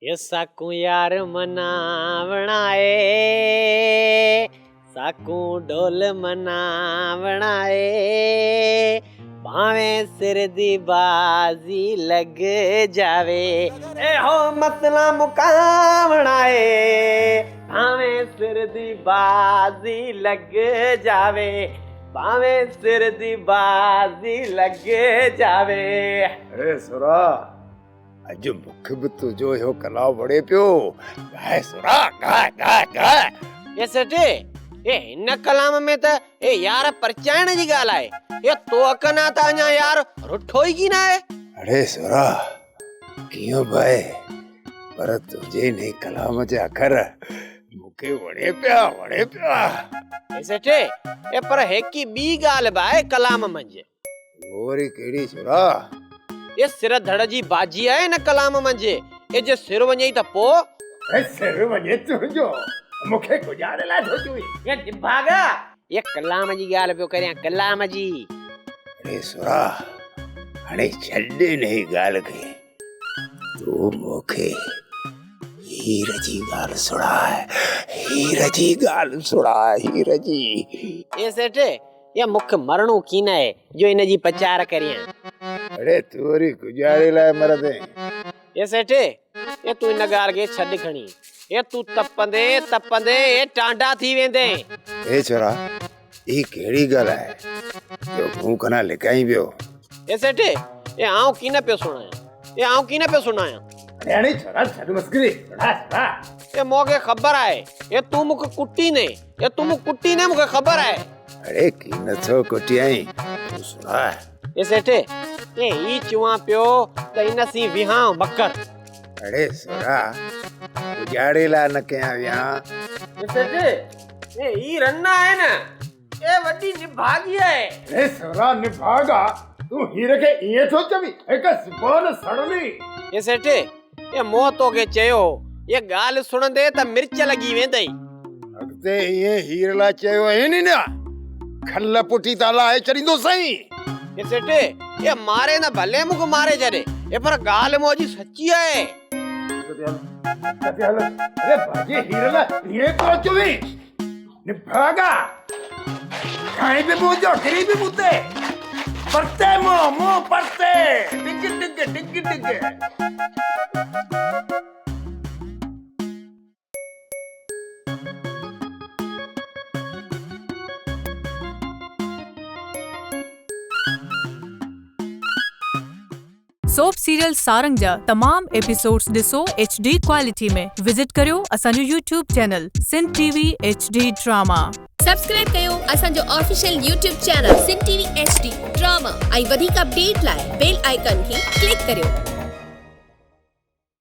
ये साकू यार मनावणा है, साकू ढोल मनावणा है, भावे सिर दी बाजी लग जावे, ए हो मसला मुकावणा है, भावे सिर दी बाजी लग जावे, भावे सिर दी बाजी लग जावे। अरे सुरा अज मुख भी तुझो यो कला बड़े पियो गाय सुरा गाय गाय गाय। ये सेठे ये इन कलाम में त ए यार परचाइण जी गाल है, ये तो अकना ता अञा यार रुठो ही की ना है। अरे सुरा क्यों भाई पर तुझे नहीं कलाम जे अखर मुखे वड़े पिया। ये सेठे ये पर हेकी बी गाल बाए कलाम मंजे गोरी केड़ी सुरा ये सिर धड़ जी बाजी है न कलाम मंजे, ये जे सिर वञई त पो सिर वञे तुझो मुखे गुजारे ला थो ये भागा ये कलाम जी गाल पियो करया कलाम जी। अरे सुरा हणे छड्डे नहीं गाल के तू मुखे हीर जी गाल सुड़ा है, हीर जी गाल सुड़ा हीर जी। ये सेठे ये मुख मरणू की न है जो इन जी प्रचार करिया। अरे तोरी गुजारे लाए मरदे ये सेठे ये तू इन गाल के छड खणी, ये तू तपंदे तपंदे ये टांडा थी वेंदे। ए छोरा ई केड़ी गल है जो मुंह कना लिकाई बियो। ये सेठे ये आऊं की न पे सुनाया, ये आऊं की न पे सुनाया। अरे छोरा छड मस्करी छोड़ा ये मोके खबर है ये तू मुख कुट्टी ने, ये तू मुख कुट्टी ने मुके खबर है। अरे की न छो कुटियाई तू सुना। ये सेठे ये ई चुआ पियो त इन सी विहां बकर। अरे छोरा गुजारे ला न के आया। ये सेठे ये ई रन्ना है ना ये वड्डी निभागी है। अरे छोरा निभागा तू हीर के ये सोचबी एक सिपोन सड़ली। ये सेठे ये मो तो के चयो ये गाल सुन दे त मिर्च लगी वेंदई। अगते ये हीर ला चयो है नी ना खल्ल पुठी ताला है चरिंदो सही। ये सेठे ये मारे ना भले मुख मारे जरे ये पर गाल मोजी सच्ची है। अरे भाजी हीरला ये पहुंचवी निभागा खाई भी पूछो गिरी भी पूछते परते मो परते डिग सोप सीरियल सारंग जा तमाम एपिसोड्स ॾिसो HD क्वालिटी में। विजिट करियो असांजो YouTube channel Sindh TV HD drama. Subscribe कयो असांजो official YouTube channel Sindh TV HD drama ऐं वधीक अपडेट लाइ बेल आइकन खे क्लिक करियो।